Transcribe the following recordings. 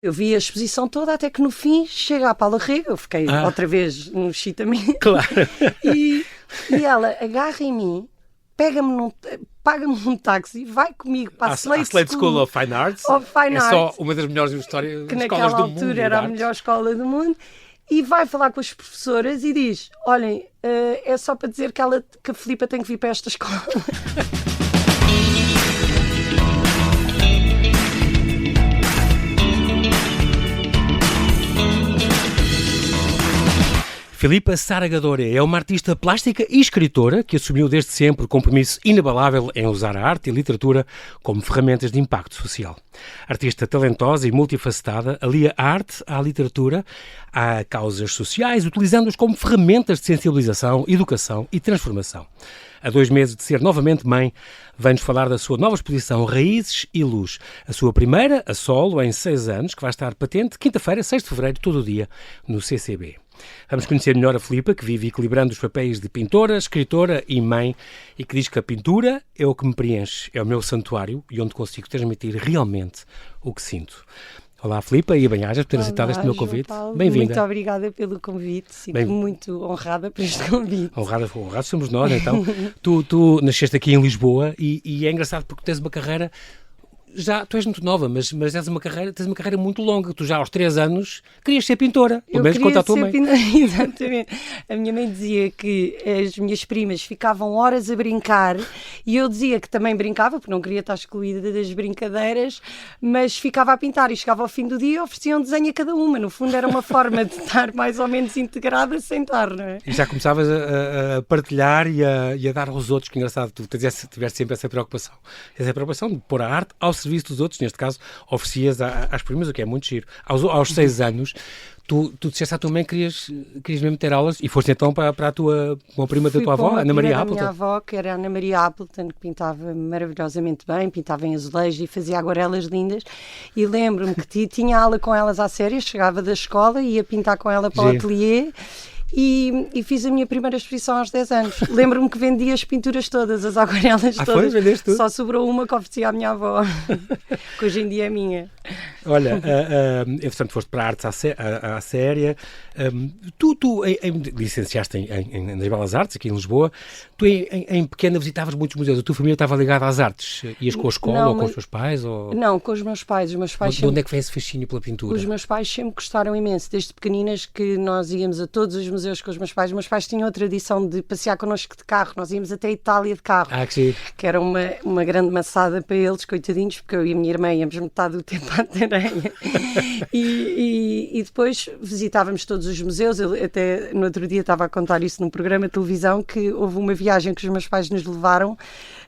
Eu vi a exposição toda até que no fim chega à Paula Rego, eu fiquei outra vez no chitamento. Claro. E ela agarra em mim, paga-me um táxi, vai comigo para a Slade School of Fine Arts. É só uma das melhores escolas do mundo. Que naquela altura era a melhor escola do mundo. E vai falar com as professoras e diz, olhem, é só para dizer que a Filipa tem que vir para esta escola. Filipa Saragadore é uma artista plástica e escritora que assumiu desde sempre o compromisso inabalável em usar a arte e a literatura como ferramentas de impacto social. Artista talentosa e multifacetada, alia a arte à literatura, a causas sociais, utilizando-os como ferramentas de sensibilização, educação e transformação. A 2 meses de ser novamente mãe, vem-nos falar da sua nova exposição Raízes e Luz, a sua primeira, a solo, em 6 anos, que vai estar patente quinta-feira, 6 de fevereiro, todo o dia, no CCB. Vamos conhecer melhor a Filipa, que vive equilibrando os papéis de pintora, escritora e mãe, e que diz que a pintura é o que me preenche, é o meu santuário e onde consigo transmitir realmente o que sinto. Olá, Filipa, e bem-ajas por ter aceitado este meu convite. Bem-vinda. Muito obrigada pelo convite. Sinto-me muito honrada por este convite. Honrados somos nós, então. Tu nasceste aqui em Lisboa e é engraçado porque tens uma carreira... tu és muito nova, mas tens uma carreira muito longa. Tu já aos 3 anos querias ser pintora, pelo menos quanto à tua mãe. Exatamente. A minha mãe dizia que as minhas primas ficavam horas a brincar e eu dizia que também brincava, porque não queria estar excluída das brincadeiras, mas ficava a pintar e chegava ao fim do dia e oferecia um desenho a cada uma. No fundo era uma forma de estar mais ou menos integrada sem estar, não é? E já começavas a partilhar e a dar aos outros, que engraçado, tu tiveste sempre essa preocupação. Essa preocupação de pôr a arte ao serviço dos outros, neste caso, oferecias às primas, o que é muito giro. Aos 6 anos, tu disseste à tua mãe que querias mesmo ter aulas e foste então para uma prima da tua avó, Ana Maria Appleton. A minha avó, que era a Ana Maria Appleton, que pintava maravilhosamente bem, pintava em azulejo e fazia aguarelas lindas, e lembro-me que tinha aula com elas à séria, chegava da escola e ia pintar com ela para o ateliê. E fiz a minha primeira exposição aos 10 anos. Lembro-me que vendi as pinturas todas, as aguarelas todas. Foi? Vendeste tudo? Só sobrou uma que ofereci à minha avó, que hoje em dia é minha. Olha, portanto, foste para a arte à séria. Tu licenciaste nas Belas Artes, aqui em Lisboa. Tu, em pequena, visitavas muitos museus. A tua família estava ligada às artes? Ias com a escola ou com os teus pais? Ou... Não, com os meus pais. De onde é que vem esse fascínio pela pintura? Os meus pais sempre gostaram imenso. Desde pequeninas que nós íamos a todos os museus com os meus pais. Os meus pais tinham a tradição de passear connosco de carro. Nós íamos até a Itália de carro. Que era uma grande maçada para eles, coitadinhos, porque eu e a minha irmã íamos metade do tempo à tareia. E depois visitávamos todos os museus. Eu até no outro dia estava a contar isso num programa de televisão, que houve uma viagem que os meus pais nos levaram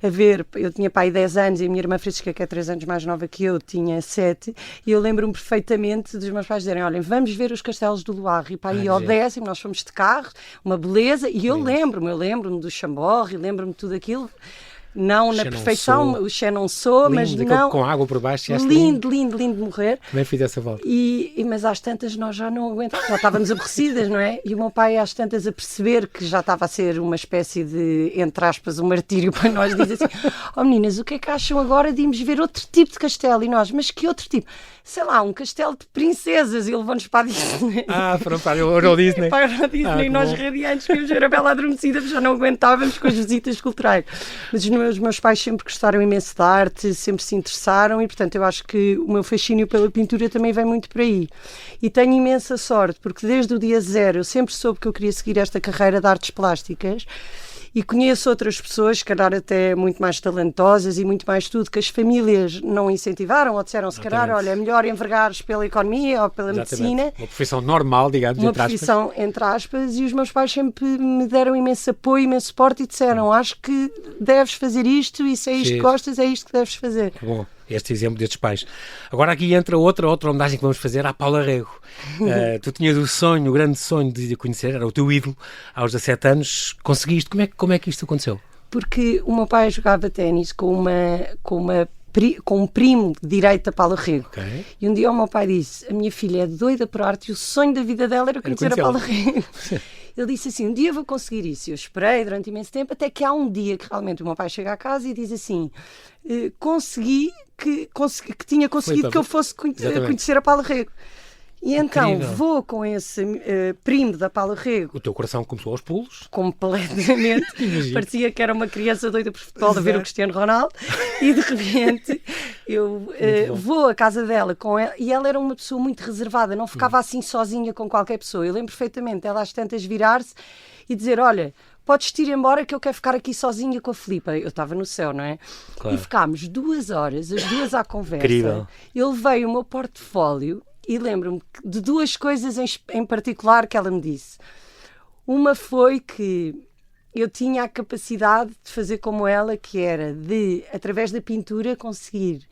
a ver. Eu tinha pai 10 anos e a minha irmã Francisca, que é 3 anos mais nova que eu, tinha 7, e eu lembro-me perfeitamente dos meus pais dizerem, olhem, vamos ver os castelos do Loire, e para ir ao 10º, nós fomos de carro, uma beleza, e eu lembro-me do Chambord, e lembro-me de tudo aquilo. Não na perfeição, o Chenonceau, mas não... Com água por baixo. Lindo de morrer. Também fiz essa volta. Mas às tantas nós já não aguentávamos, já estávamos aborrecidas, não é? E o meu pai às tantas a perceber que já estava a ser uma espécie de, entre aspas, um martírio para nós, diz assim, meninas, o que é que acham agora de irmos ver outro tipo de castelo? E nós, mas que outro tipo? Sei lá, um castelo de princesas, e levou-nos para a Disney. Foram para o Euro Disney. Para o Euro Disney, e nós radiantes, queríamos ver a Bela Adormecida, já não aguentávamos com as visitas culturais. Mas os meus pais sempre gostaram imenso de arte, sempre se interessaram, e portanto eu acho que o meu fascínio pela pintura também vem muito por aí. E tenho imensa sorte, porque desde o dia 0 eu sempre soube que eu queria seguir esta carreira de artes plásticas. E conheço outras pessoas, se calhar até muito mais talentosas e muito mais tudo, que as famílias não incentivaram ou disseram, se calhar, olha, é melhor envergares pela economia ou pela medicina. Uma profissão normal, digamos, uma profissão, entre aspas, e os meus pais sempre me deram imenso apoio, imenso suporte e disseram, acho que deves fazer isto e se é isto que gostas, é isto que deves fazer. Bom. Este exemplo destes pais. Agora aqui entra outra homenagem que vamos fazer à Paula Rego. Tu tinhas o grande sonho de a conhecer, era o teu ídolo, aos 17 anos. Conseguiste? Como é que isto aconteceu? Porque o meu pai jogava ténis com um primo direito da Paula Rego. Okay. E um dia o meu pai disse, a minha filha é doida por arte e o sonho da vida dela era conhecer a Paula Rego. Ele disse assim, um dia vou conseguir isso. Eu esperei durante imenso tempo, até que há um dia que realmente o meu pai chega à casa e diz assim, consegui que tinha conseguido que eu fosse conhecer a Paula Rego. E então vou com esse primo da Paula Rego. O teu coração começou aos pulos? Completamente. Parecia que era uma criança doida por futebol a ver o Cristiano Ronaldo. E de repente eu vou à casa dela com ela. E ela era uma pessoa muito reservada, não ficava assim sozinha com qualquer pessoa. Eu lembro perfeitamente ela às tantas virar-se e dizer, olha, podes ir embora que eu quero ficar aqui sozinha com a Filipa. Eu estava no céu, não é? Claro. E ficámos 2 horas, as duas à conversa. Incrível. Eu levei o meu portfólio. E lembro-me de 2 coisas em particular que ela me disse. Uma foi que eu tinha a capacidade de fazer como ela, que era de, através da pintura, conseguir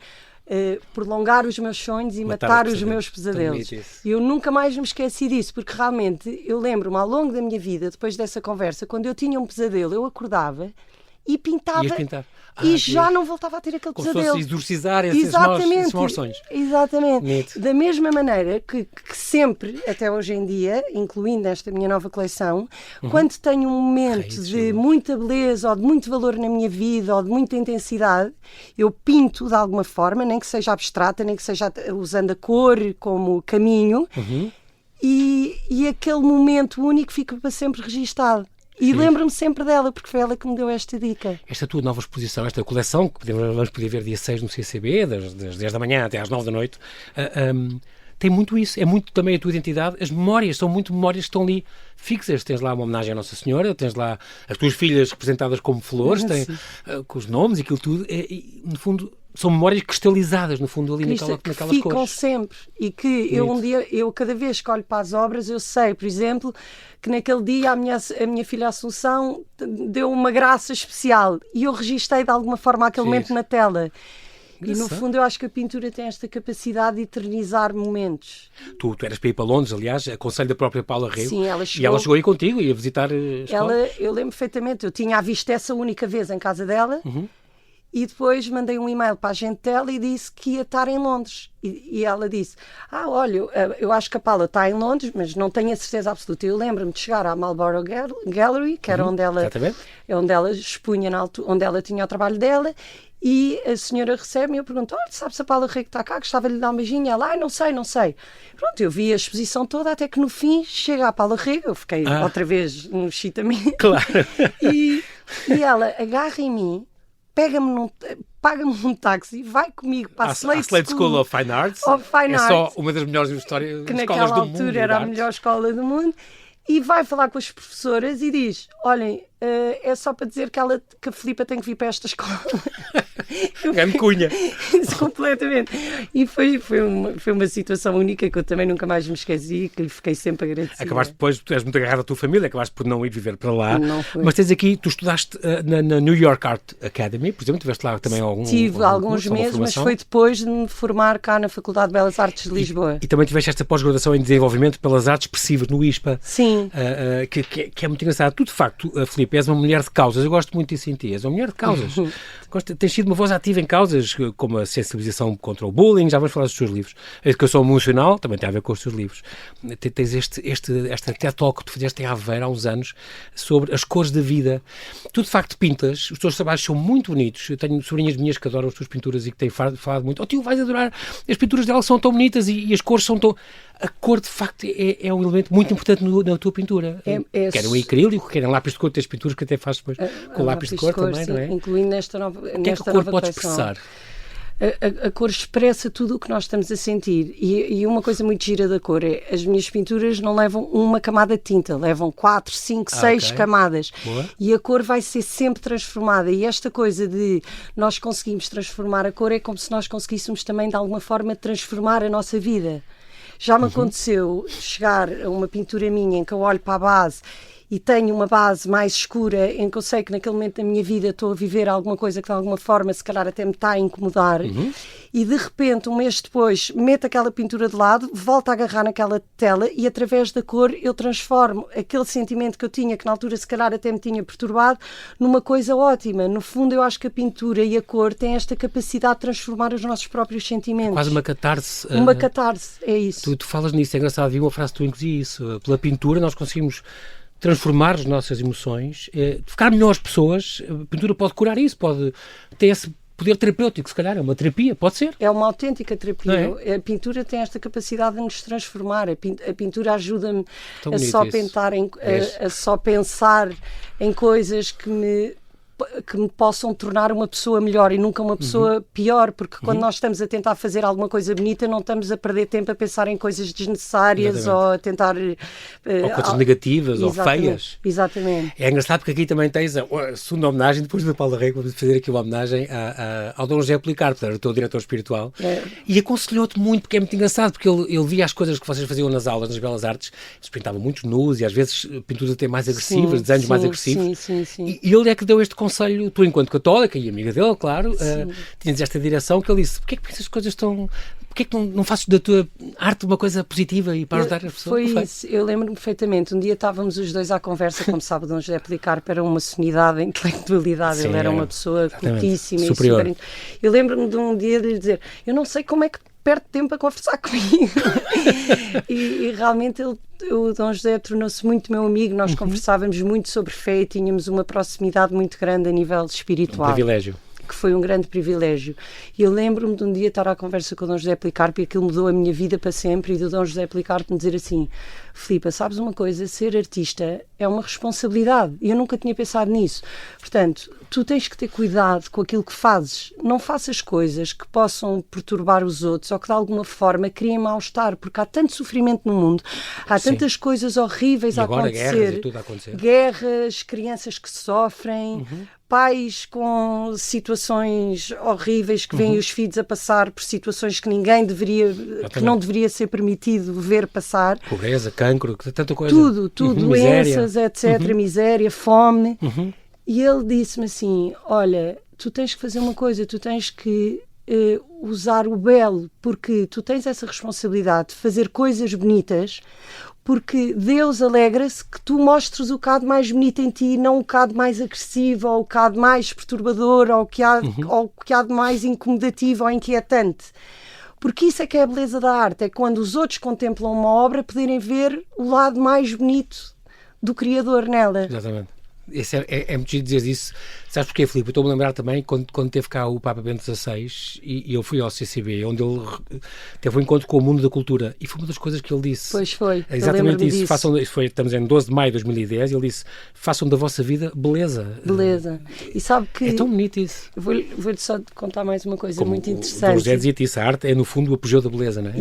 prolongar os meus sonhos e matar os meus pesadelos. E eu nunca mais me esqueci disso, porque realmente eu lembro-me ao longo da minha vida, depois dessa conversa, quando eu tinha um pesadelo, eu acordava e pintava. E já não voltava a ter aquele pesadelo. Como se fosse exorcizar esses maus sonhos. Exatamente. Neto. Da mesma maneira que sempre, até hoje em dia, incluindo esta minha nova coleção, quando tenho um momento de muita beleza ou de muito valor na minha vida ou de muita intensidade, eu pinto de alguma forma, nem que seja abstrata, nem que seja usando a cor como caminho, e aquele momento único fica para sempre registado. E lembro-me sempre dela, porque foi ela que me deu esta dica. Esta tua nova exposição, esta coleção, que vamos poder ver dia 6 no CCB, das 10 da manhã até às 9 da noite, tem muito isso. É muito também a tua identidade. As memórias, são muito memórias que estão ali fixas. Tens lá uma homenagem à Nossa Senhora, tens lá as tuas filhas representadas como flores, com os nomes e aquilo tudo. No fundo, são memórias cristalizadas, no fundo, ali naquelas cores. Ficam sempre. E que eu cada vez que olho para as obras, eu sei, por exemplo, que naquele dia a minha filha Assunção deu uma graça especial e eu registrei de alguma forma aquele momento na tela. E no fundo eu acho que a pintura tem esta capacidade de eternizar momentos. Tu eras para ir para Londres, aliás, a conselho da própria Paula Rego. Sim, ela chegou. E ela chegou aí contigo, ia visitar a escola. Eu lembro perfeitamente, eu tinha a visto essa única vez em casa dela. E depois mandei um e-mail para a gente dela e disse que ia estar em Londres. E ela disse, olha, eu acho que a Paula está em Londres, mas não tenho a certeza absoluta. Eu lembro-me de chegar à Marlborough Gallery, que era onde ela expunha, onde ela tinha o trabalho dela, e a senhora recebe-me e eu pergunto, olha, sabe se a Paula Rego está cá? Gostava de lhe dar um beijinho. Ela, não sei. Pronto, eu vi a exposição toda até que no fim chega a Paula Rego, eu fiquei outra vez no excitamento. Claro. E ela agarra em mim, paga-me um táxi, vai comigo para a Slade School of Fine Arts. É só uma das melhores escolas do mundo. Que naquela altura era a melhor escola do mundo. E vai falar com as professoras e diz, olhem, é só para dizer que a Filipa tem que vir para esta escola. Ganho cunha. Isso, completamente. E foi uma situação única que eu também nunca mais me esqueci, que lhe fiquei sempre agradecida. Acabaste depois, tu és muito agarrado à tua família, acabaste por não ir viver para lá. Não fui. Mas tens aqui, tu estudaste na New York Art Academy, por exemplo, tiveste lá também Tive alguns meses, mas foi depois de me formar cá na Faculdade de Belas Artes de Lisboa. E também tiveste esta pós-graduação em desenvolvimento pelas artes expressivas no ISPA. Sim. Que é muito engraçado. Tu, de facto, Filipe, és uma mulher de causas. Eu gosto muito disso em ti. És uma mulher de causas. Tens sido uma voz ativa em causas como a sensibilização contra o bullying. Já vamos falar dos teus livros. A educação emocional também tem a ver com os teus livros. Tens esta TED Talk que tu fizeste em Aveiro há uns anos sobre as cores da vida. Tu, de facto, pintas. Os teus trabalhos são muito bonitos. Eu tenho sobrinhas minhas que adoram as tuas pinturas e que têm falado muito. Tio, vais adorar. As pinturas delas são tão bonitas e as cores são tão... A cor, de facto, é um elemento muito importante na tua pintura. Querem o acrílico, querem lápis de cor, tens pinturas que até fazes depois com lápis de cor também, sim, não é? Incluindo nesta nova coleção. O que é que a cor pode expressar? A cor expressa tudo o que nós estamos a sentir. E uma coisa muito gira da cor é as minhas pinturas não levam uma camada de tinta, levam 4, 5, 6 camadas. Boa. E a cor vai ser sempre transformada. E esta coisa de nós conseguimos transformar a cor é como se nós conseguíssemos também, de alguma forma, transformar a nossa vida. Já me aconteceu chegar a uma pintura minha em que eu olho para a base e tenho uma base mais escura em que eu sei que naquele momento da minha vida estou a viver alguma coisa que de alguma forma se calhar até me está a incomodar e de repente um mês depois meto aquela pintura de lado, volto a agarrar naquela tela e através da cor eu transformo aquele sentimento que eu tinha, que na altura se calhar até me tinha perturbado, numa coisa ótima. No fundo eu acho que a pintura e a cor têm esta capacidade de transformar os nossos próprios sentimentos. Quase uma catarse. Uma catarse, é isso. Tu falas nisso, é engraçado, vi uma frase que tu inclusive isso, pela pintura nós conseguimos transformar as nossas emoções, ficar melhores pessoas. A pintura pode curar isso, pode ter esse poder terapêutico, se calhar, é uma terapia, pode ser. É uma autêntica terapia. A pintura tem esta capacidade de nos transformar. A pintura ajuda-me a só pensar em coisas que me possam tornar uma pessoa melhor e nunca uma pessoa pior, porque quando nós estamos a tentar fazer alguma coisa bonita, não estamos a perder tempo a pensar em coisas desnecessárias ou a tentar... ou coisas negativas ou feias. Exatamente. É engraçado porque aqui também tens a segunda homenagem, depois do Paulo Rego, vamos fazer aqui uma homenagem ao Dom José Policarpo, o teu diretor espiritual, e aconselhou-te muito, porque é muito engraçado, porque ele via as coisas que vocês faziam nas aulas, nas Belas Artes, eles pintavam muitos nus e às vezes pinturas até mais agressivas, desenhos mais agressivos. Sim. E ele é que deu este conselho, tu enquanto católica e amiga dele, claro, tinhas esta direção que ele disse, porquê é que essas coisas estão... Porquê é que não fazes da tua arte uma coisa positiva e para ajudar as pessoas? Foi isso, eu lembro-me perfeitamente. Um dia estávamos os dois à conversa, como sabe, Dom José Policarpo era uma sonidade, intelectualidade, ele era uma pessoa cultíssima superior. E super... Eu lembro-me de um dia de lhe dizer, eu não sei como é que perde tempo a conversar comigo. e realmente o Dom José tornou-se muito meu amigo, nós conversávamos muito sobre fé e tínhamos uma proximidade muito grande a nível espiritual. Um privilégio. Que foi um grande privilégio. E eu lembro-me de um dia estar à conversa com o Dom José Policarpo e aquilo mudou a minha vida para sempre, e do Dom José Policarpo me dizer assim, Filipa, sabes uma coisa, ser artista é uma responsabilidade, e eu nunca tinha pensado nisso. Portanto, tu tens que ter cuidado com aquilo que fazes. Não faças coisas que possam perturbar os outros ou que de alguma forma criem mal-estar, porque há tanto sofrimento no mundo, há tantas coisas horríveis a acontecer. Guerras e tudo a acontecer. Guerras, crianças que sofrem, pais com situações horríveis que veem os filhos a passar por situações que ninguém deveria, que não deveria ser permitido ver passar. Pobreza, cancro, tanta coisa. Tudo, doenças, etc., miséria, fome. E ele disse-me assim, olha, tu tens que fazer uma coisa, tu tens que usar o belo, porque tu tens essa responsabilidade de fazer coisas bonitas, porque Deus alegra-se que tu mostres o bocado mais bonito em ti, não o bocado mais agressivo, ou o bocado mais perturbador, ou o que há de mais incomodativo ou inquietante. Porque isso é que é a beleza da arte, é quando os outros contemplam uma obra poderem ver o lado mais bonito do Criador nela. Exatamente. Isso é muito giro dizer isso. Sabes porquê, Filipe? Eu estou-me a lembrar também quando teve cá o Papa Bento XVI e eu fui ao CCB, onde ele teve um encontro com o mundo da cultura, e foi uma das coisas que ele disse. Pois foi. Exatamente isso. Estamos em 12 de maio de 2010 e ele disse, façam da vossa vida beleza. Beleza. E sabe que... É tão bonito isso. Vou-lhe só contar mais uma coisa muito interessante. O Dom José dizia-te isso, a arte é no fundo o apogeu da beleza, não é?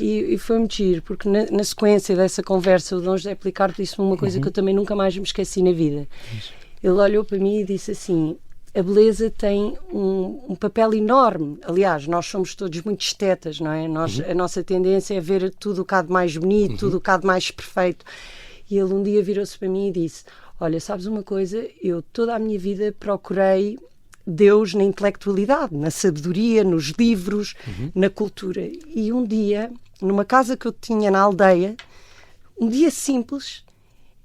E foi muito giro, porque na sequência dessa conversa o Dom José Policarpo disse-me uma coisa que eu também nunca mais me esqueci na vida. Ele olhou para mim e disse assim, a beleza tem um papel enorme. Aliás, nós somos todos muito estetas, não é? A nossa tendência é ver tudo o cá de mais bonito, tudo o cá de mais perfeito. E ele um dia virou-se para mim e disse, olha, sabes uma coisa? Eu toda a minha vida procurei Deus na intelectualidade, na sabedoria, nos livros, na cultura. E um dia, numa casa que eu tinha na aldeia, um dia simples,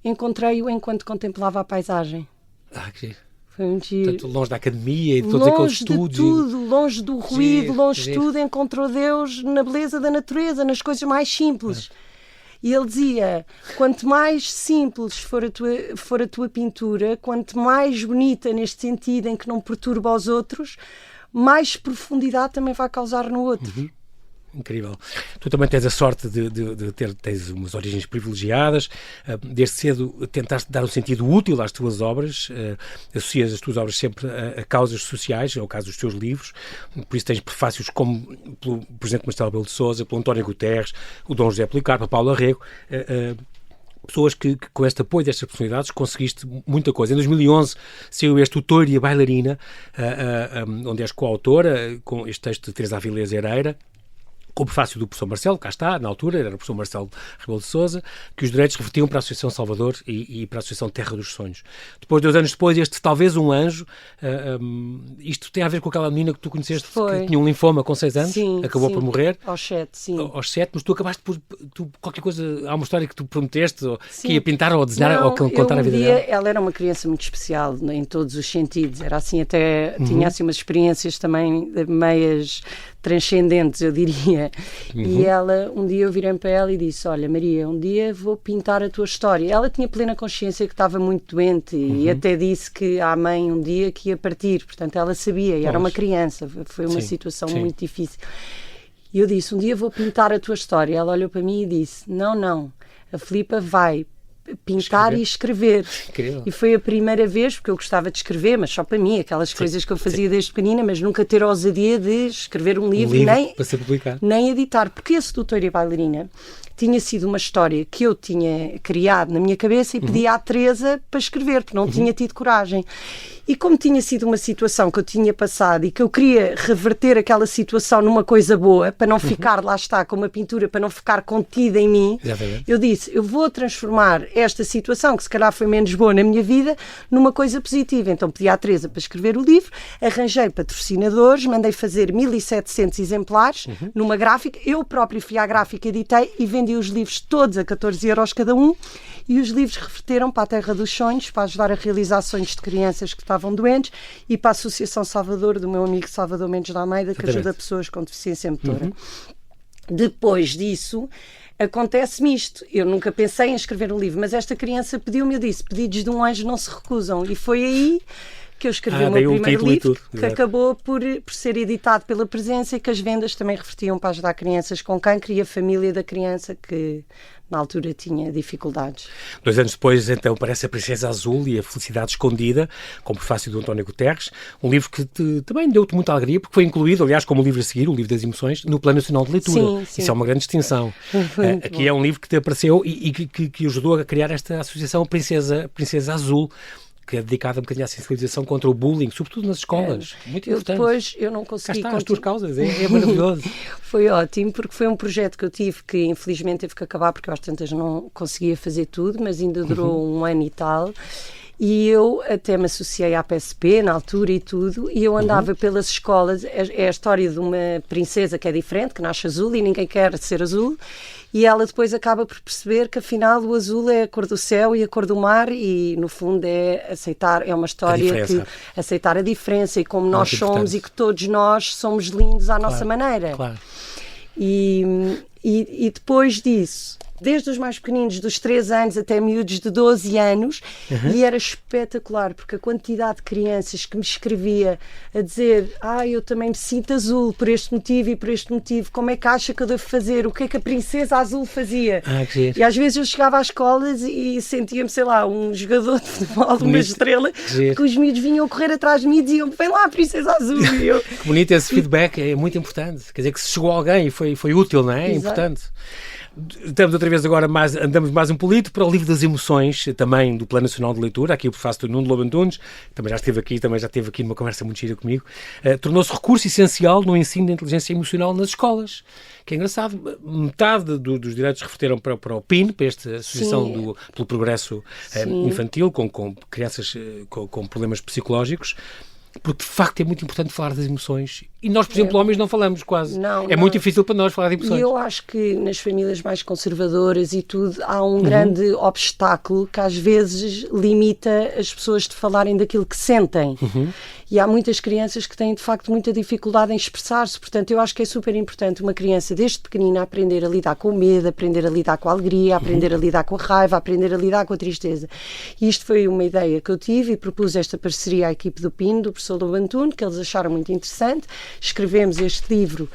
encontrei-o enquanto contemplava a paisagem. Que foi muito giro. Portanto, longe da academia e de todos aqueles estudos. Longe de tudo, longe do ruído, longe de tudo, encontrou Deus na beleza da natureza, nas coisas mais simples. E ele dizia, quanto mais simples for a tua pintura, quanto mais bonita neste sentido em que não perturba os outros, mais profundidade também vai causar no outro. Incrível. Tu também tens a sorte de tens umas origens privilegiadas, desde cedo tentaste dar um sentido útil às tuas obras, associas as tuas obras sempre a causas sociais, é o caso dos teus livros, por isso tens prefácios como pelo Presidente Marcelo Rebelo de Sousa, pelo António Guterres, o Dom José Policarpo, a Paulo Rego, pessoas que com este apoio destas personalidades conseguiste muita coisa. Em 2011 saiu este O Touro e a Bailarina, onde és coautora, com este texto de Teresa Avilés Herrera, com o prefácio do professor Marcelo, cá está, na altura, era o professor Marcelo Rebelo de Sousa, que os direitos revertiam para a Associação Salvador e para a Associação Terra dos Sonhos. Depois, 2 anos depois, este Talvez um Anjo, isto tem a ver com aquela menina que tu conheceste, que tinha um linfoma com 6 anos, acabou por morrer. Aos 7, sim. Aos 7, mas tu acabaste por... qualquer coisa, há uma história que tu prometeste, ou que ia pintar ou desenhar, ou contar a vida dela. Ela era uma criança muito especial, em todos os sentidos, era assim até, tinha assim umas experiências também meias transcendentes, eu diria. Valdirina. E ela, um dia eu virei para ela e disse, olha Maria, um dia vou pintar a tua história. Ela tinha plena consciência que estava muito doente e até disse que à mãe um dia que ia partir, portanto ela sabia, e era uma criança, foi uma situação muito difícil. E eu disse, um dia vou pintar a tua história. Ela olhou para mim e disse, não, a Filipa vai pintar e escrever. Incrível. E foi a primeira vez, porque eu gostava de escrever, mas só para mim, aquelas coisas que eu fazia desde pequenina, mas nunca ter a ousadia de escrever um livro nem, para ser publicado. Nem editar, porque esse Doutor e Bailarina tinha sido uma história que eu tinha criado na minha cabeça e pedi à Teresa para escrever, porque não tinha tido coragem. E como tinha sido uma situação que eu tinha passado e que eu queria reverter aquela situação numa coisa boa, para não ficar, lá está, com uma pintura, para não ficar contida em mim, eu disse, eu vou transformar esta situação, que se calhar foi menos boa na minha vida, numa coisa positiva. Então pedi à Teresa para escrever o livro, arranjei patrocinadores, mandei fazer 1700 exemplares numa gráfica, eu próprio fui à gráfica, editei e vendi os livros todos a 14€ cada um, e os livros reverteram para a Terra dos Sonhos, para ajudar a realizar sonhos de crianças que estavam doentes, e para a Associação Salvador, do meu amigo Salvador Mendes da Almeida, que ajuda pessoas com deficiência motora. Depois disso, acontece-me isto. Eu nunca pensei em escrever um livro, mas esta criança pediu-me, eu disse, pedidos de um anjo não se recusam, e foi aí que eu escrevi o meu primeiro livro, que acabou por ser editado pela Presença, e que as vendas também revertiam para ajudar crianças com cancro e a família da criança que na altura tinha dificuldades. 2 anos depois, então, aparece A Princesa Azul e a Felicidade Escondida, com o prefácio do António Guterres, um livro que também deu-te muita alegria, porque foi incluído, aliás, como o livro a seguir, o Livro das Emoções, no Plano Nacional de Leitura. Sim. Isso é uma grande distinção. Aqui é um livro que te apareceu e que ajudou a criar esta associação Princesa Azul, que é dedicada um bocadinho à sensibilização contra o bullying, sobretudo nas escolas. Muito importante. Depois eu não consegui... Cá está, as tuas causas, é maravilhoso. Foi ótimo, porque foi um projeto que eu tive que infelizmente teve que acabar, porque eu às tantas não conseguia fazer tudo, mas ainda durou um ano e tal. E eu até me associei à PSP na altura e tudo, e eu andava pelas escolas. É a história de uma princesa que é diferente, que nasce azul e ninguém quer ser azul, e ela depois acaba por perceber que afinal o azul é a cor do céu e a cor do mar, e no fundo é aceitar, é uma história que aceitar a diferença e como nós somos e que todos nós somos lindos à nossa maneira. Claro. E depois disso, desde os mais pequeninos, dos 3 anos até miúdos de 12 anos, e era espetacular, porque a quantidade de crianças que me escrevia a dizer, eu também me sinto azul por este motivo e por este motivo, como é que acha que eu devo fazer? O que é que a Princesa Azul fazia? E às vezes eu chegava às escolas e sentia-me, sei lá, um jogador de futebol, uma estrela, que os miúdos vinham correr atrás de mim e diziam, vem lá, Princesa Azul. E eu... Que bonito, esse feedback é muito importante, quer dizer que se chegou alguém e foi útil, não é? É importante. Estamos outra vez agora, andamos mais um polito para o Livro das Emoções, também do Plano Nacional de Leitura, aqui o prefácio do Nuno Lobo Antunes, também já esteve aqui numa conversa muito gira comigo, tornou-se recurso essencial no ensino da inteligência emocional nas escolas, que é engraçado, metade dos direitos reverteram para o PIN, para esta Associação pelo Progresso Infantil, com crianças com problemas psicológicos, porque de facto é muito importante falar das emoções e nós, por exemplo, homens não falamos quase. É muito difícil para nós falar de emoções. E eu acho que nas famílias mais conservadoras e tudo há um grande obstáculo que às vezes limita as pessoas de falarem daquilo que sentem. E há muitas crianças que têm de facto muita dificuldade em expressar-se, portanto eu acho que é super importante uma criança desde pequenina aprender a lidar com o medo, aprender a lidar com a alegria, aprender a lidar com a raiva, aprender a lidar com a tristeza. E isto foi uma ideia que eu tive e propus esta parceria à equipe do PIN, do professor Lobo Antunes, que eles acharam muito interessante. Escrevemos este livro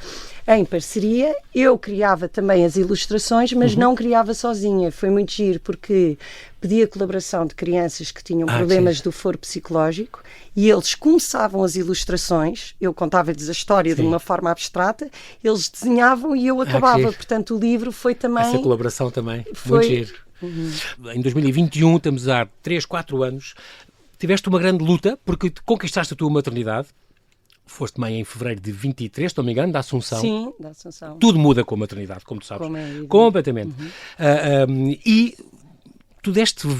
em parceria, eu criava também as ilustrações, mas não criava sozinha, foi muito giro, porque pedi a colaboração de crianças que tinham problemas do foro psicológico e eles começavam as ilustrações, eu contava-lhes a história de uma forma abstrata, eles desenhavam e eu acabava, portanto o livro foi também... Essa colaboração também, muito giro. Em 2021, estamos há 3, 4 anos, tiveste uma grande luta porque conquistaste a tua maternidade. Foste mãe em fevereiro de 23, se não me engano, da Assunção. Sim, da Assunção. Tudo muda com a maternidade, como tu sabes. Completamente. E tu deste a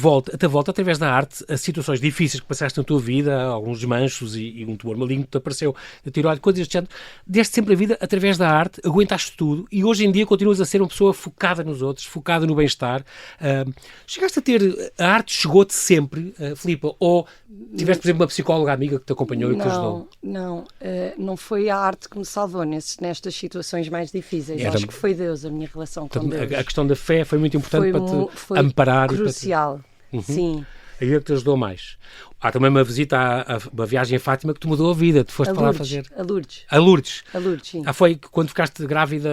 volta através da arte a situações difíceis que passaste na tua vida, alguns desmanchos e um tumor maligno que te apareceu na tiroide, coisas deste género. Deste sempre a vida através da arte, aguentaste tudo e hoje em dia continuas a ser uma pessoa focada nos outros, focada no bem-estar. Chegaste a ter... A arte chegou-te sempre, Filipa? Ou tiveste, por exemplo, uma psicóloga amiga que te acompanhou e que te ajudou? Não foi a arte que me salvou nestas situações mais difíceis. Acho que foi Deus, a minha relação com Deus. A questão da fé foi muito importante para te amparar. Crucial, sim. Aí é que te ajudou mais. Há também uma visita uma viagem a Fátima que te mudou a vida. Tu foste para lá fazer... A Lourdes. A Lourdes, sim. Foi quando ficaste grávida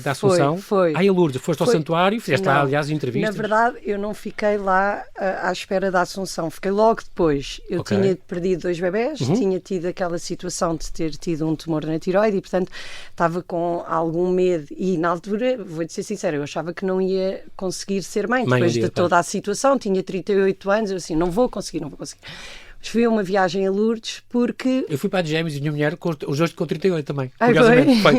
da Assunção? Foi. A Lourdes. Foste ao santuário, fizeste lá, aliás, entrevistas? Na verdade, eu não fiquei lá à espera da Assunção. Fiquei logo depois. Eu tinha perdido 2 bebés, tinha tido aquela situação de ter tido um tumor na tiroide e, portanto, estava com algum medo. E, na altura, vou-te ser sincera, eu achava que não ia conseguir ser mãe. Depois de toda a situação, tinha 38 anos, eu assim, não vou conseguir. Mas fui a uma viagem a Lourdes porque... Eu fui para a Gêmeos e a minha mulher, os dois com 38 também. Curiosamente. Foi.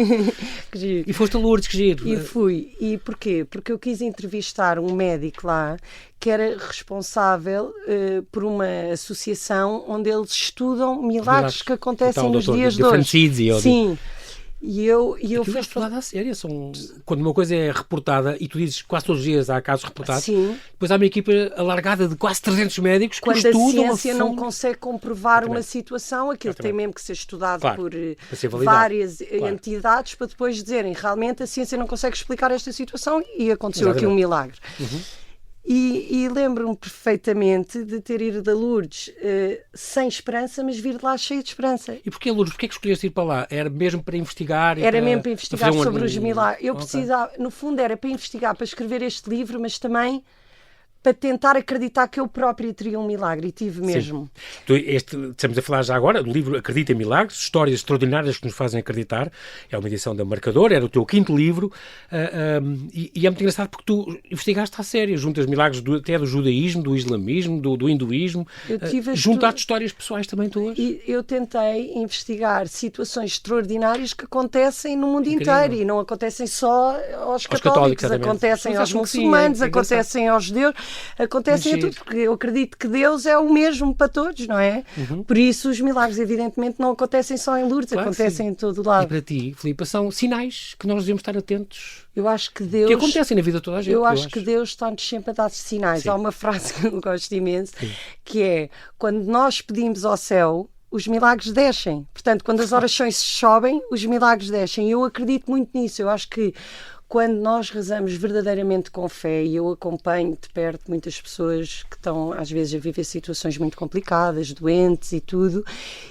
Que giro. E foste a Lourdes, que giro. E fui. E porquê? Porque eu quis entrevistar um médico lá que era responsável por uma associação onde eles estudam milagres que acontecem então, nos dias de hoje. Sim. E eu fui estudado à séria. Quando uma coisa é reportada e tu dizes que quase todos os dias há casos reportados, depois há uma equipa alargada de quase 300 médicos que estudam. Quando a ciência não consegue comprovar uma situação, aquilo tem mesmo que ser estudado por várias entidades para depois dizerem realmente a ciência não consegue explicar esta situação e aconteceu aqui um milagre. E lembro-me perfeitamente de ter ido da Lourdes sem esperança, mas vir de lá cheio de esperança. E porquê Lourdes? Porquê que escolheste ir para lá? Era mesmo para investigar? Era mesmo para investigar sobre os milagres. Eu precisava, no fundo era para investigar, para escrever este livro, mas também para tentar acreditar que eu própria teria um milagre, e tive mesmo. Estamos a falar já agora do livro Acredita em Milagres, histórias extraordinárias que nos fazem acreditar. É uma edição da Marcador, era o teu 5º livro, e é muito engraçado porque tu investigaste à sério, juntas milagres até do judaísmo, do islamismo, do hinduísmo, juntaste histórias pessoais também tuas. E eu tentei investigar situações extraordinárias que acontecem no mundo inteiro, e não acontecem só aos católicos acontecem aos muçulmanos, acontecem aos judeus. Acontecem a tudo, porque eu acredito que Deus é o mesmo para todos, não é? Por isso os milagres evidentemente não acontecem só em Lourdes, acontecem em todo o lado. E para ti, Filipa, são sinais que nós devemos estar atentos. Eu acho que Deus... Que acontecem na vida de toda a gente. Eu acho que Deus está-nos sempre a dar sinais. Há uma frase que eu gosto imenso, que é, quando nós pedimos ao céu, os milagres descem. Portanto, quando as orações sobem, os milagres descem. Eu acredito muito nisso. Eu acho que quando nós rezamos verdadeiramente com fé, e eu acompanho de perto muitas pessoas que estão às vezes a viver situações muito complicadas, doentes e tudo,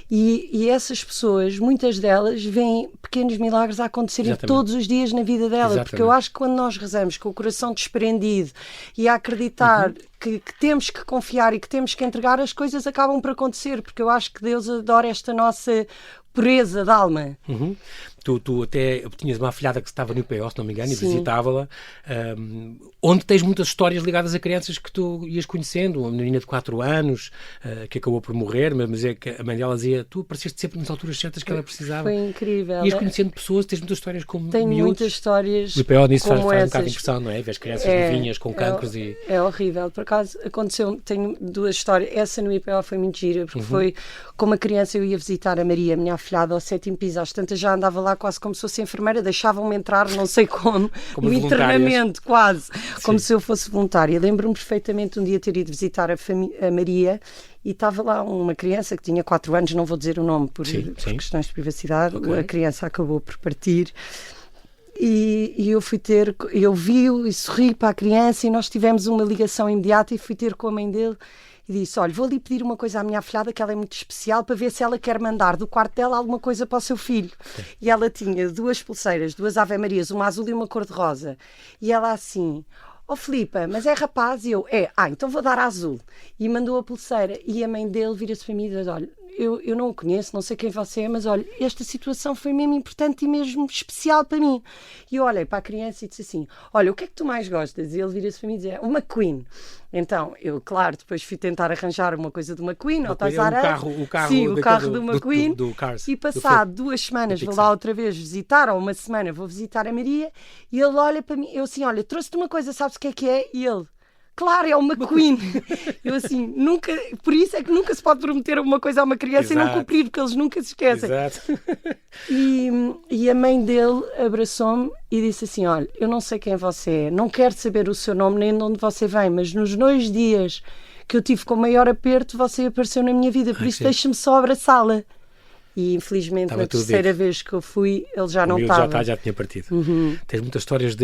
e essas pessoas, muitas delas, veem pequenos milagres a acontecerem todos os dias na vida dela, porque eu acho que quando nós rezamos com o coração desprendido e a acreditar que temos que confiar e que temos que entregar, as coisas acabam por acontecer, porque eu acho que Deus adora esta nossa pureza de alma. Tu até tinhas uma afilhada que estava no IPO, se não me engano, e visitava-la, onde tens muitas histórias ligadas a crianças que tu ias conhecendo, uma menina de 4 anos que acabou por morrer, mas é que a mãe dela dizia, tu apareceste sempre nas alturas certas que ela precisava. Foi incrível. Ias conhecendo pessoas, tens muitas histórias como Tenho miúdos. muitas histórias. O IPO nisso faz um bocado de impressão, não é? Ver as crianças novinhas com cancros e... É horrível. Por acaso aconteceu, tenho 2 histórias. Essa no IPO foi muito gira, porque foi como a criança, eu ia visitar a Maria, a minha afilhada, ao 7º piso, às tantas já andava lá quase como se fosse enfermeira, deixavam-me entrar, não sei como no internamento, quase, como se eu fosse voluntária. Lembro-me perfeitamente um dia ter ido visitar a Maria e estava lá uma criança que tinha 4 anos, não vou dizer o nome por questões de privacidade, a criança acabou por partir. E eu vi-o e sorri para a criança e nós tivemos uma ligação imediata e fui ter com a mãe dele e disse, olha, vou ali pedir uma coisa à minha afilhada que ela é muito especial para ver se ela quer mandar do quarto dela alguma coisa para o seu filho. E ela tinha 2 pulseiras, 2 Ave Marias, uma azul e uma cor-de-rosa. E ela assim, Filipa, mas é rapaz? E eu, então vou dar a azul. E mandou a pulseira. E a mãe dele vira-se para mim e diz, olha, eu não o conheço, não sei quem você é, mas olha, esta situação foi mesmo importante e mesmo especial para mim. E eu olhei para a criança e disse assim, olha, o que é que tu mais gostas? E ele vira-se para mim e diz, uma Queen. Então, eu, claro, depois fui tentar arranjar uma coisa de uma Queen, ou Toys R Us. O carro de uma Queen. E passado 2 semanas vou lá outra vez visitar, ou uma semana vou visitar a Maria, e ele olha para mim, eu assim, olha, trouxe-te uma coisa, sabes o que é que é? E ele, claro, é uma queen. Eu assim, nunca, por isso é que nunca se pode prometer uma coisa a uma criança e não cumprir, porque eles nunca se esquecem. Exato. E a mãe dele abraçou-me e disse assim, olha, eu não sei quem você é, não quero saber o seu nome nem de onde você vem, mas nos 2 dias que eu tive com o maior aperto, você apareceu na minha vida, por isso deixe-me só abraçá-la. E infelizmente na terceira vez que eu fui, ele já não estava. Já tinha partido. Tens muitas histórias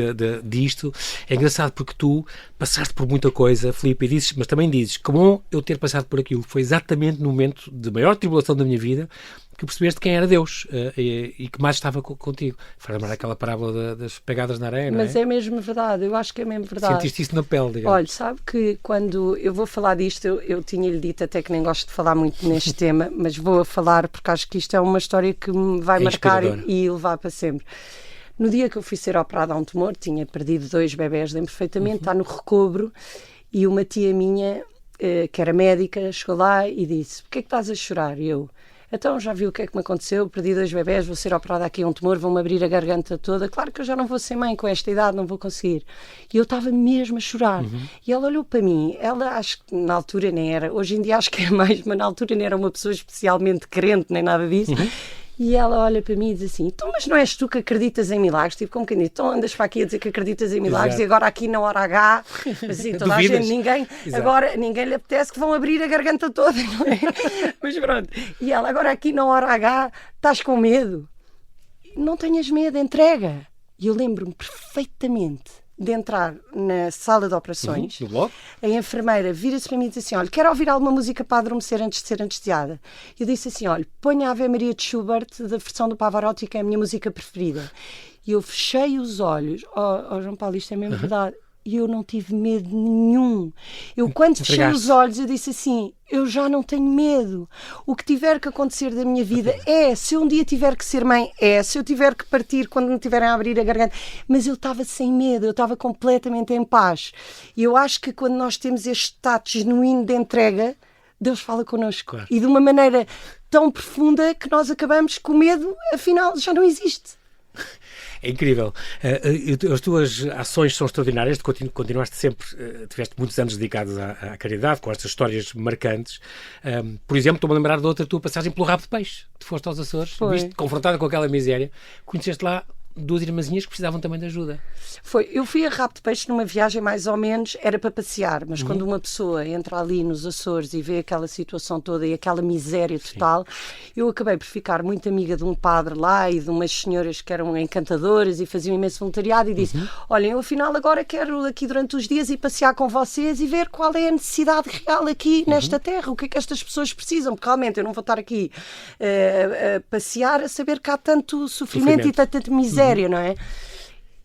disto. É engraçado porque tu passaste por muita coisa, Filipe, mas também dizes que bom eu ter passado por aquilo. Foi exatamente no momento de maior tribulação da minha vida que percebeste quem era Deus e que mais estava contigo. Faz lembrar aquela parábola das pegadas na areia, não é? Mas é mesmo verdade, eu acho que é mesmo verdade. Sentiste isso na pele, digamos. Olha, sabe que quando eu vou falar disto, eu tinha-lhe dito até que nem gosto de falar muito neste tema, mas vou a falar porque acho que isto é uma história que me vai marcar e levar para sempre. No dia que eu fui ser operada a um tumor, tinha perdido 2 bebés, lembro perfeitamente, está no recobro, e uma tia minha, que era médica, chegou lá e disse, porquê é que estás a chorar? E eu... Então já viu o que é que me aconteceu, perdi 2 bebés, vou ser operada aqui a um tumor, vão-me abrir a garganta toda, claro que eu já não vou ser mãe com esta idade, não vou conseguir. E eu estava mesmo a chorar. E ela olhou para mim, ela acho que na altura nem era, hoje em dia acho que é mais, mas na altura nem era uma pessoa especialmente crente, nem nada disso. E ela olha para mim e diz assim, então mas não és tu que acreditas em milagres? Tipo, como quem diz, então andas para aqui a dizer que acreditas em milagres. Exato. E agora aqui na hora H, assim, toda a gente, agora ninguém lhe apetece que vão abrir a garganta toda, não é? Mas pronto. E ela, agora aqui na hora H, estás com medo? Não tenhas medo, entrega. E eu lembro-me perfeitamente de entrar na sala de operações, a enfermeira vira-se para mim e diz assim, olha, quero ouvir alguma música para adormecer antes de ser anestesiada. Eu disse assim, olha, ponha a Ave Maria de Schubert, da versão do Pavarotti, que é a minha música preferida. E eu fechei os olhos, João Paulo, isto é mesmo verdade, e eu não tive medo nenhum. Eu quando fechei os olhos, eu disse assim, eu já não tenho medo. O que tiver que acontecer da minha vida se eu um dia tiver que ser mãe, se eu tiver que partir quando me tiverem a abrir a garganta. Mas eu estava sem medo, eu estava completamente em paz. E eu acho que quando nós temos este tato genuíno de entrega, Deus fala connosco. Claro. E de uma maneira tão profunda que nós acabamos com o medo, afinal, já não existe. É incrível. As tuas ações são extraordinárias, continuaste sempre, tiveste muitos anos dedicados à caridade, com estas histórias marcantes. Por exemplo, estou-me a lembrar de outra tua passagem pelo Rabo de Peixe. Tu foste aos Açores, viste, confrontada com aquela miséria, conheceste lá 2 irmãzinhas que precisavam também de ajuda. Eu fui a Rabo de Peixe numa viagem mais ou menos, era para passear, mas quando uma pessoa entra ali nos Açores e vê aquela situação toda e aquela miséria total, eu acabei por ficar muito amiga de um padre lá e de umas senhoras que eram encantadoras e faziam imenso voluntariado e disse, olhem, eu afinal agora quero aqui durante os dias ir passear com vocês e ver qual é a necessidade real aqui nesta terra, o que é que estas pessoas precisam, porque realmente eu não vou estar aqui a passear a saber que há tanto sofrimento. E tanta miséria. Não é?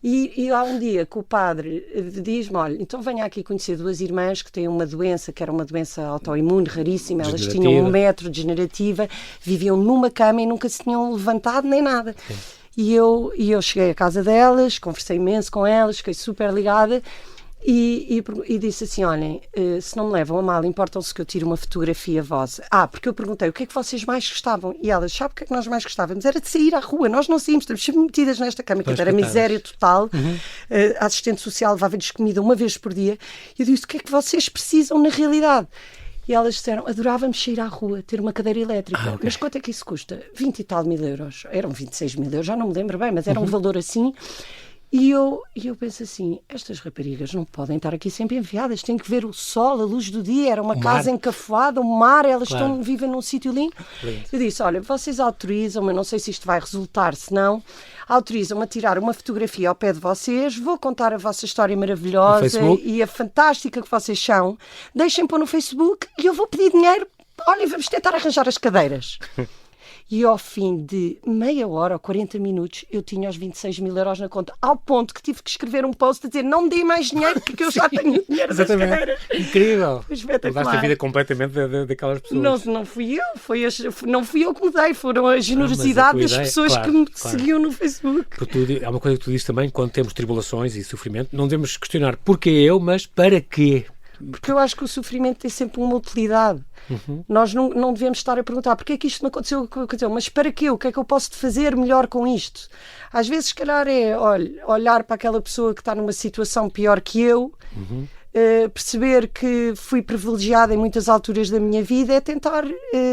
E há um dia que o padre diz-me, olha, então venha aqui conhecer 2 irmãs que têm uma doença, que era uma doença autoimune raríssima, elas tinham 1 metro, degenerativa, viviam numa cama e nunca se tinham levantado nem nada. E eu cheguei à casa delas, conversei imenso com elas, fiquei super ligada e disse assim, olhem, se não me levam a mal, importam-se que eu tire uma fotografia vossa. Porque eu perguntei, o que é que vocês mais gostavam? E elas, sabe o que é que nós mais gostávamos? Era de sair à rua, nós não saímos, estamos sempre metidas nesta cama, que era miséria total. A assistente social levava-lhes comida uma vez por dia. E eu disse, o que é que vocês precisam na realidade? E elas disseram, adorávamos sair à rua, ter uma cadeira elétrica. Mas quanto é que isso custa? 20 e tal mil euros. Eram 26 mil euros, já não me lembro bem, mas era um valor assim. E eu penso assim, estas raparigas não podem estar aqui sempre enfiadas, têm que ver o sol, a luz do dia, era uma casa encafuada, um mar, elas vivem num sítio lindo. Eu disse, olha, vocês autorizam-me, eu não sei se isto vai resultar, se não, autorizam-me a tirar uma fotografia ao pé de vocês, vou contar a vossa história maravilhosa e a fantástica que vocês são, deixem pôr no Facebook e eu vou pedir dinheiro, olha, vamos tentar arranjar as cadeiras. E ao fim de meia hora ou 40 minutos eu tinha os 26 mil euros na conta, ao ponto que tive que escrever um post a dizer não me dê mais dinheiro porque eu já tenho dinheiro das cadeiras. Incrível! Mudaste a vida completamente daquelas pessoas. Não fui eu, não fui eu que mudei, foram a generosidade das pessoas que me seguiam no Facebook. Porque há uma coisa que tu dizes também, quando temos tribulações e sofrimento, não devemos questionar porquê eu, mas para quê? Porque eu acho que o sofrimento tem sempre uma utilidade. Nós não devemos estar a perguntar porque é que isto me aconteceu, mas para quê? O que é que eu posso fazer melhor com isto? Às vezes, se calhar, olhar para aquela pessoa que está numa situação pior que eu perceber que fui privilegiada em muitas alturas da minha vida, é tentar,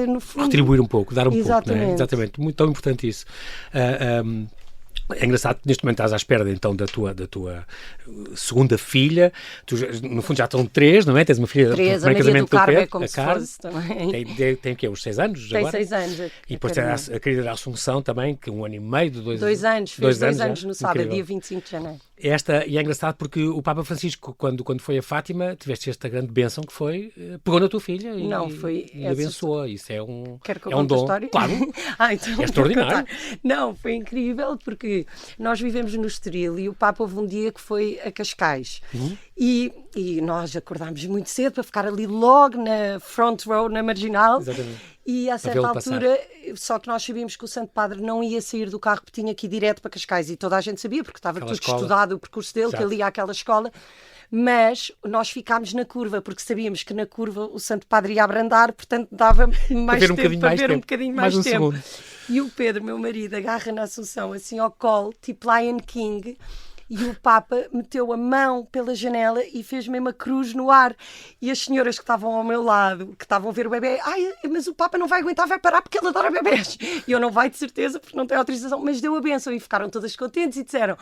no fundo... Retribuir um pouco, dar um Exatamente. pouco, não é? Exatamente, muito tão importante isso. É engraçado que neste momento estás à espera então da tua segunda filha. Tu, no fundo já estão 3, não é? Tens uma filha do primeiro casamento do Pedro, é como se fosse também. Tem o quê? Uns 6 anos tem agora? 6 anos. E depois tem a querida da Assunção também, que 1 ano e meio, 2 anos. Fez 2 anos no sábado, incrível. dia 25 de janeiro. E é engraçado porque o Papa Francisco, quando foi a Fátima, tiveste esta grande bênção que foi, pegou na tua filha e abençoou. Isso é um, Quero que eu é um dom. História? Claro, então, é extraordinário. Não, foi incrível porque nós vivemos no Estoril e o Papa houve um dia que foi a Cascais. E nós acordámos muito cedo para ficar ali logo na front row, na Marginal. Exatamente. E a certa altura, só que nós sabíamos que o Santo Padre não ia sair do carro porque tinha que ir direto para Cascais e toda a gente sabia porque estava tudo estudado o percurso dele, que ele ia àquela escola. Mas nós ficámos na curva, porque sabíamos que na curva o Santo Padre ia abrandar, portanto dava mais tempo para ver um bocadinho mais tempo. Segundo. E o Pedro, meu marido, agarra na Assunção assim ao colo, tipo Lion King, e o Papa meteu a mão pela janela e fez mesmo a cruz no ar. E as senhoras que estavam ao meu lado, que estavam a ver o bebê, mas o Papa não vai aguentar, vai parar porque ele adora bebés. E eu, não vai de certeza porque não tem autorização, mas deu a bênção e ficaram todas contentes e disseram: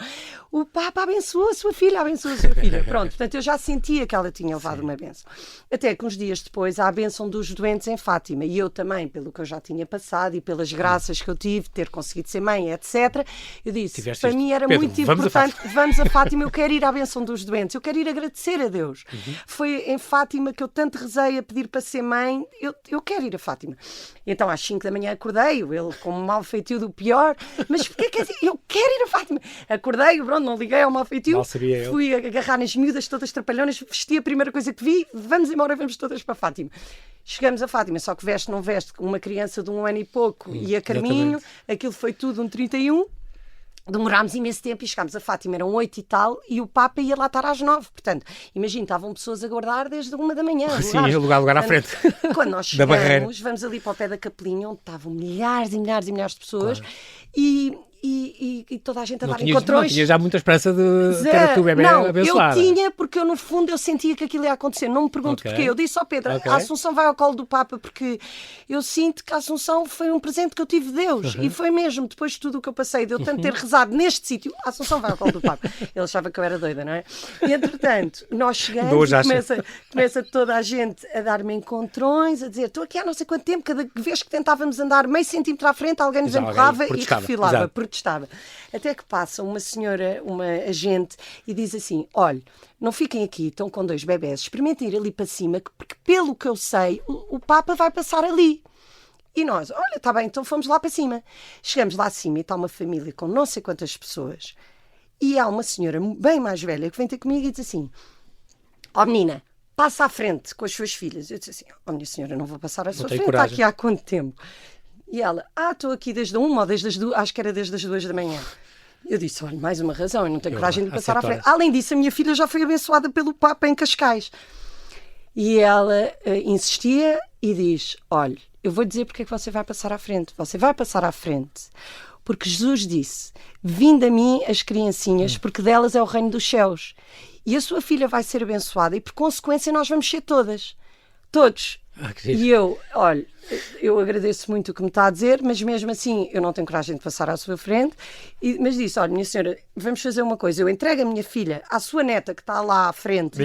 o Papa abençoou a sua filha, abençoou a sua filha. Pronto, portanto eu já sentia que ela tinha levado uma bênção. Até que uns dias depois há a bênção dos doentes em Fátima, e eu também, pelo que eu já tinha passado e pelas graças que eu tive, ter conseguido ser mãe, etc. Eu disse, para mim era Pedro, muito importante, vamos a Fátima, eu quero ir à bênção dos doentes, eu quero ir agradecer a Deus. Foi em Fátima que eu tanto rezei a pedir para ser mãe, eu quero ir a Fátima. Então às 5 da manhã acordei, ele com um mal feitio do pior, mas porquê que eu quero ir a Fátima? Acordei, pronto, não liguei ao mal feitio, fui agarrar nas miúdas todas trapalhonas, vesti a primeira coisa que vi, vamos embora, vamos todas para Fátima. Chegamos a Fátima, só que veste não veste, uma criança de 1 ano e pouco e a caminho, aquilo foi tudo um 31. Demorámos imenso tempo e chegámos a Fátima, eram 8 e tal, e o Papa ia lá estar às 9. Portanto, imagina, estavam pessoas a guardar desde 1 da manhã. Sim, lugar à frente. Quando nós chegamos, vamos ali para o pé da capelinha, onde estavam milhares e milhares e milhares de pessoas, claro. E toda a gente a dar encontrões. Não tinha já muita esperança de ter a tua bebê abençoada. Eu tinha, porque eu no fundo eu sentia que aquilo ia acontecer. Não me pergunto porquê. Eu disse ao Pedro, a Assunção vai ao colo do Papa, porque eu sinto que a Assunção foi um presente que eu tive de Deus. E foi mesmo, depois de tudo o que eu passei, de eu tanto ter rezado neste sítio, a Assunção vai ao colo do Papa. Ele achava que eu era doida, não é? E entretanto, nós chegamos e começa toda a gente a dar-me encontrões, a dizer, estou aqui há não sei quanto tempo, cada vez que tentávamos andar meio centímetro à frente, alguém nos empurrava e refilava. Estava. Até que passa uma senhora, uma agente, e diz assim, olha, não fiquem aqui, estão com 2 bebés, experimentem ir ali para cima, porque pelo que eu sei, o Papa vai passar ali. E nós, olha, está bem, então fomos lá para cima. Chegamos lá acima e está uma família com não sei quantas pessoas, e há uma senhora bem mais velha que vem ter comigo e diz assim, menina, passa à frente com as suas filhas. Eu disse assim, minha senhora, não vou passar à sua frente, está aqui há quanto tempo? E ela, estou aqui desde 1 ou desde as 2, acho que era desde as 2 da manhã. Eu disse, olha, mais uma razão, eu não tenho coragem de passar à frente. Além disso, a minha filha já foi abençoada pelo Papa em Cascais. E ela insistia e diz, olha, eu vou dizer porque é que você vai passar à frente. Você vai passar à frente porque Jesus disse, vinde a mim as criancinhas, porque delas é o reino dos céus. E a sua filha vai ser abençoada e, por consequência, nós vamos ser todas. Todos. E eu, olha, eu agradeço muito o que me está a dizer, mas mesmo assim eu não tenho coragem de passar à sua frente, mas disse, olha, minha senhora, vamos fazer uma coisa, eu entrego a minha filha à sua neta que está lá à frente,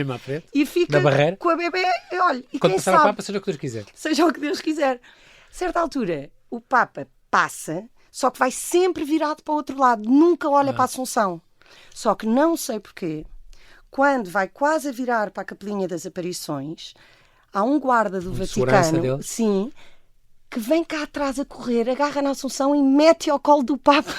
e fica com a bebê, olha, e quando quem passar sabe, o Papa, seja o que Deus quiser. Seja o que Deus quiser. A certa altura, o Papa passa, só que vai sempre virado para o outro lado, nunca olha para a Assunção. Só que não sei porquê, quando vai quase a virar para a Capelinha das Aparições, há um guarda do Vaticano, sim, que vem cá atrás a correr, agarra na Assunção e mete ao colo do Papa.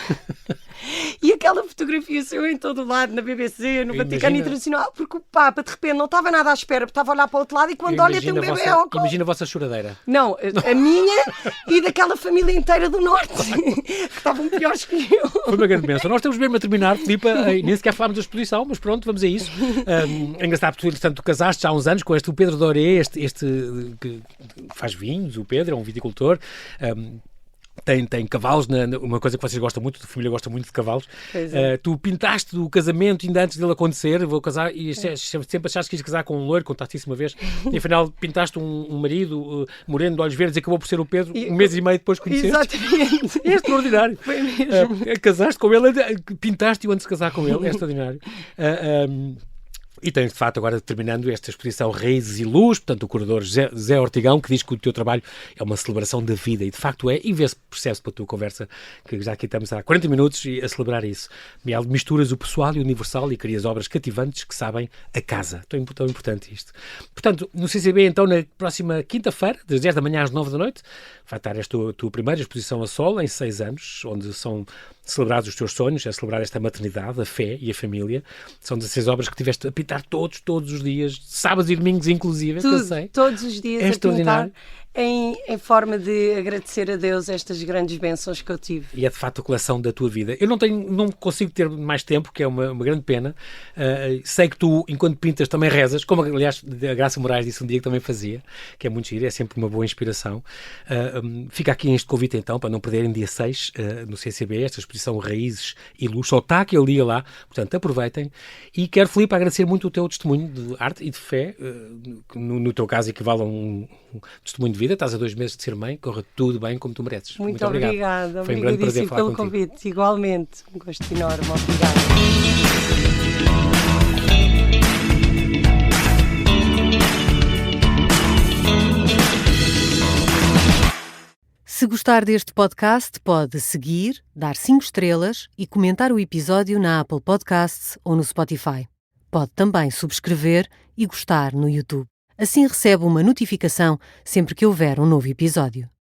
E aquela fotografia saiu em todo o lado, na BBC, no Vaticano Internacional, porque o Papa, de repente, não estava nada à espera, porque estava a olhar para o outro lado e quando olha tem um bebê ao colo. Imagina a vossa choradeira. Não, a minha e daquela família inteira do Norte, que estavam piores que eu. Foi uma grande bênção. Nós temos mesmo a terminar, Filipa, nem sequer falámos da exposição, mas pronto, vamos a isso. É engraçado, tu casaste já há uns anos com o Pedro Doré, este que faz vinhos, o Pedro, é um viticultor. tem cavalos, uma coisa que vocês gostam muito, a família gosta muito de cavalos. Tu pintaste o casamento ainda antes dele acontecer, vou casar, e sempre achaste que ias casar com um loiro, contaste isso uma vez, e afinal pintaste um marido moreno de olhos verdes e acabou por ser o Pedro, um mês e meio depois conheceste. Exatamente. É extraordinário. Foi mesmo. Casaste com ele, pintaste-o antes de casar com ele, é extraordinário. E tens, de facto, agora terminando esta exposição Raízes e Luz, portanto, o curador Zé Ortigão, que diz que o teu trabalho é uma celebração da vida, e de facto é, e percebe-se pela tua conversa, que já aqui estamos há 40 minutos a celebrar isso. Miel, misturas o pessoal e o universal e crias obras cativantes que sabem a casa. Tão importante isto. Portanto, no CCB, então, na próxima quinta-feira, das 10 da manhã às 9 da noite, vai estar esta tua primeira exposição a solo, em 6 anos, onde são celebrados os teus sonhos, é celebrar esta maternidade, a fé e a família. São 16 obras que tiveste a pintar todos os dias, sábados e domingos inclusive, tudo, eu sei. Todos os dias é a pintar em forma de agradecer a Deus estas grandes bênçãas que eu tive. E é de facto a coleção da tua vida. Eu não consigo ter mais tempo, que é uma grande pena. Sei que tu, enquanto pintas, também rezas, como aliás a Graça Moraes disse um dia que também fazia, que é muito giro, é sempre uma boa inspiração. Fica aqui este convite então, para não perderem dia 6 no CCB, esta exposição Raízes e Luz, só está aquele dia lá, portanto aproveitem. E quero, Filipe, agradecer muito o teu testemunho de arte e de fé, no teu caso equivale a um testemunho de vida. Estás a 2 meses de ser mãe, corra tudo bem como tu mereces. Muito obrigada. Foi um grande prazer falar pelo contigo. Convite. Igualmente, um gosto enorme. Obrigada. Se gostar deste podcast, pode seguir, dar 5 estrelas e comentar o episódio na Apple Podcasts ou no Spotify. Pode também subscrever e gostar no YouTube. Assim recebe uma notificação sempre que houver um novo episódio.